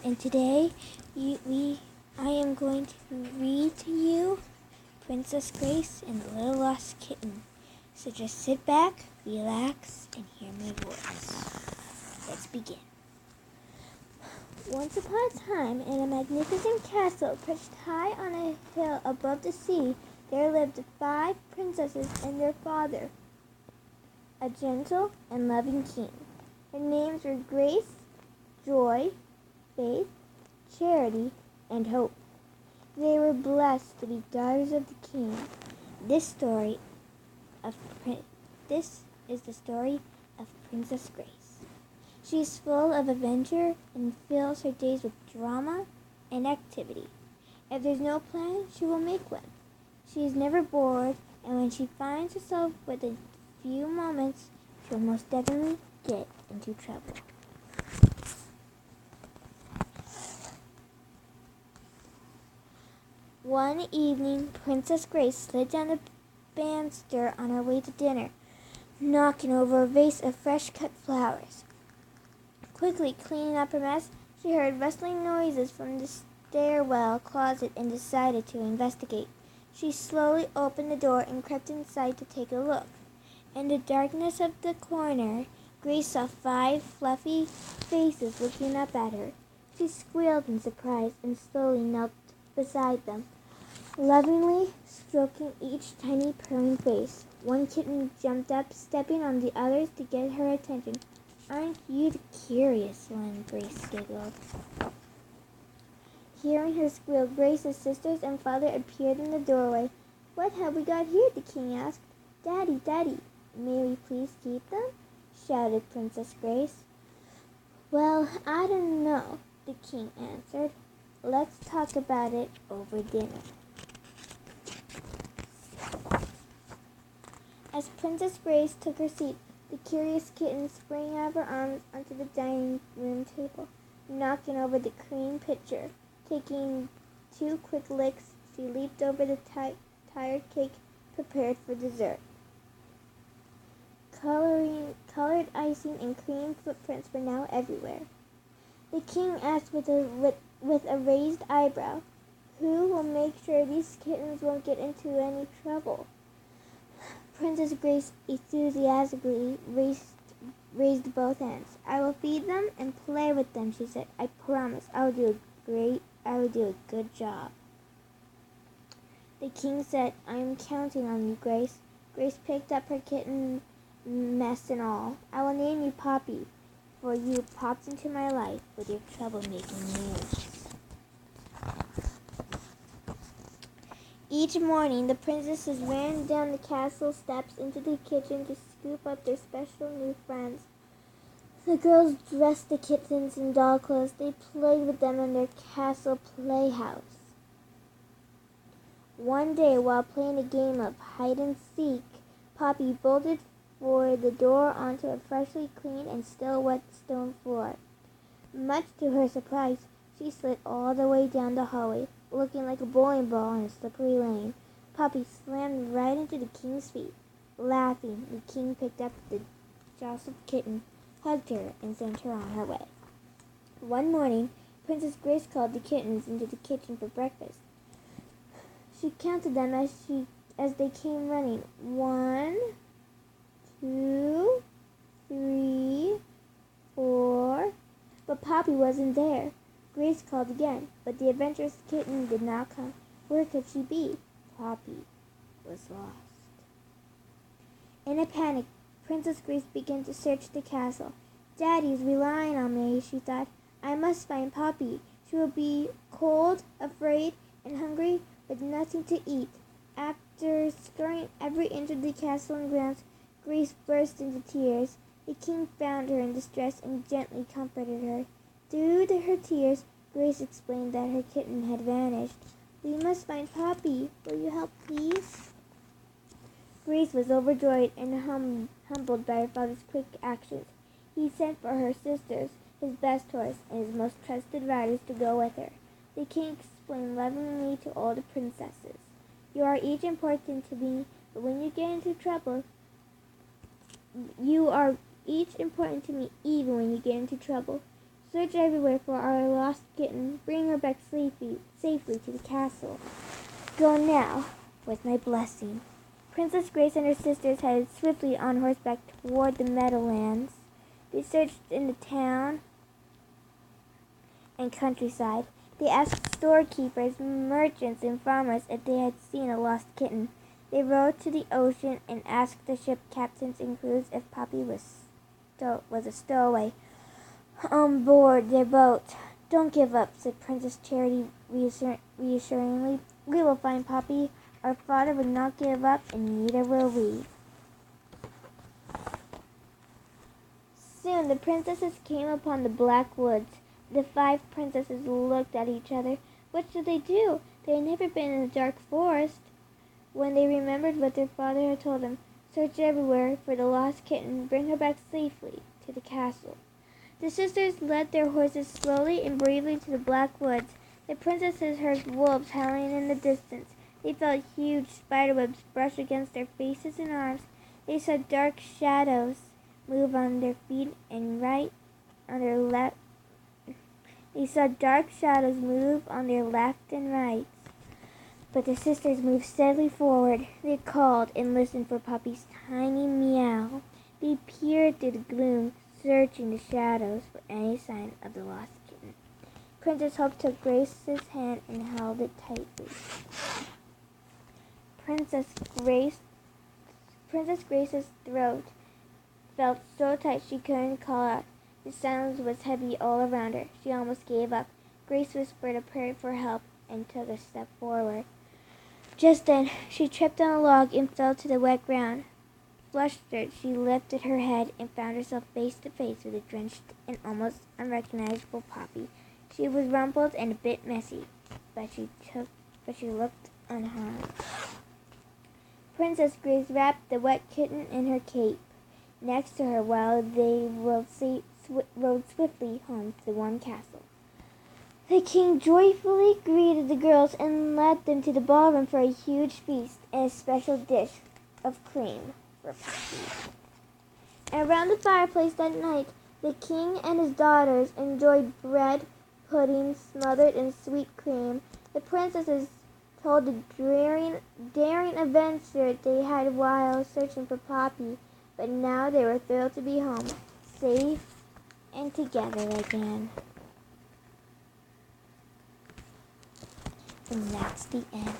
and today I am going to read to you Princess Grace and the Little Lost Kitten. So just sit back, relax, and hear my voice. Let's begin. Once upon a time, in a magnificent castle perched high on a hill above the sea, there lived 5 princesses and their father, a gentle and loving king. Their names were Grace, Joy, Faith, Charity, and Hope. They were blessed to be daughters of the king. This is the story of Princess Grace. She is full of adventure and fills her days with drama and activity. If there's no plan, she will make one. She is never bored, and when she finds herself with a few moments, she'll most definitely get into trouble. One evening, Princess Grace slid down the banister on her way to dinner, knocking over a vase of fresh-cut flowers. Quickly cleaning up her mess, she heard rustling noises from the stairwell closet and decided to investigate. She slowly opened the door and crept inside to take a look. In the darkness of the corner, Grace saw 5 fluffy faces looking up at her. She squealed in surprise and slowly knelt beside them, lovingly stroking each tiny purring face. One kitten jumped up, stepping on the others to get her attention. "Aren't you the curious one?" Grace giggled. Hearing her squeal, Grace's sisters and father appeared in the doorway. "What have we got here?" the king asked. "Daddy, Daddy, may we please keep them?" shouted Princess Grace. "Well, I don't know," the king answered. "Let's talk about it over dinner." As Princess Grace took her seat, the curious kitten sprang out of her arms onto the dining room table, knocking over the cream pitcher. Taking 2 quick licks, she leaped over the tired cake prepared for dessert. Colored icing and cream footprints were now everywhere. The king asked with a raised eyebrow, "Who will make sure these kittens won't get into any trouble?" Princess Grace enthusiastically raised both hands. "I will feed them and play with them," she said. "I promise I will do a good job." The king said, "I am counting on you, Grace." Grace picked up her kitten, mess and all. "I will name you Poppy, for you popped into my life with your troublemaking news." Each morning, the princesses ran down the castle steps into the kitchen to scoop up their special new friends. The girls dressed the kittens in doll clothes. They played with them in their castle playhouse. One day, while playing a game of hide-and-seek, Poppy bolted for the door onto a freshly cleaned and still wet stone floor. Much to her surprise, she slid all the way down the hallway, looking like a bowling ball in a slippery lane. Poppy slammed right into the king's feet. Laughing, the king picked up the jostled kitten, hugged her, and sent her on her way. One morning, Princess Grace called the kittens into the kitchen for breakfast. She counted them as they came running. 1, 2, 3, 4. But Poppy wasn't there. Grace called again, but the adventurous kitten did not come. Where could she be? Poppy was lost. In a panic, Princess Grace began to search the castle. "Daddy's relying on me," she thought. "I must find Poppy. She will be cold, afraid, and hungry, with nothing to eat." After scouring every inch of the castle and grounds, Grace burst into tears. The king found her in distress and gently comforted her. Through her tears, Grace explained that her kitten had vanished. "We must find Poppy. Will you help, please?" Grace was overjoyed and humbled by her father's quick actions. He sent for her sisters, his best horse, and his most trusted riders to go with her. The king explained lovingly to all the princesses, "You are each important to me, but when you get into trouble, you are each important to me even when you get into trouble. Search everywhere for our lost kitten. Bring her back safely to the castle. Go now, with my blessing." Princess Grace and her sisters headed swiftly on horseback toward the Meadowlands. They searched in the town and countryside. They asked storekeepers, merchants, and farmers if they had seen a lost kitten. They rowed to the ocean and asked the ship captains and crews if Poppy was a stowaway on board their boat. "Don't give up," said Princess Charity reassuringly. "We will find Poppy. Our father would not give up, and neither will we." Soon the princesses came upon the Black Woods. The 5 princesses looked at each other. What should they do? They had never been in a dark forest. When they remembered what their father had told them, "Search everywhere for the lost kitten. Bring her back safely to the castle." The sisters led their horses slowly and bravely to the Black Woods. The princesses heard wolves howling in the distance. They felt huge spiderwebs brush against their faces and arms. They saw dark shadows move on their feet and right on their left. They saw dark shadows move on their left and right. But the sisters moved steadily forward. They called and listened for Poppy's tiny meow. They peered through the gloom, searching the shadows for any sign of the lost kitten. Princess Hope took Grace's hand and held it tightly. Princess Grace's throat felt so tight she couldn't call out. The silence was heavy all around her. She almost gave up. Grace whispered a prayer for help and took a step forward. Just then, she tripped on a log and fell to the wet ground. Flustered, she lifted her head and found herself face to face with a drenched and almost unrecognizable Poppy. She was rumpled and a bit messy, but she looked unharmed. Princess Grace wrapped the wet kitten in her cape next to her while they rode swiftly home to the warm castle. The king joyfully greeted the girls and led them to the ballroom for a huge feast and a special dish of cream for Poppy. Around the fireplace that night, the king and his daughters enjoyed bread pudding smothered in sweet cream. The princesses told the daring adventure they had while searching for Poppy, but now they were thrilled to be home, safe and together again. And that's the end.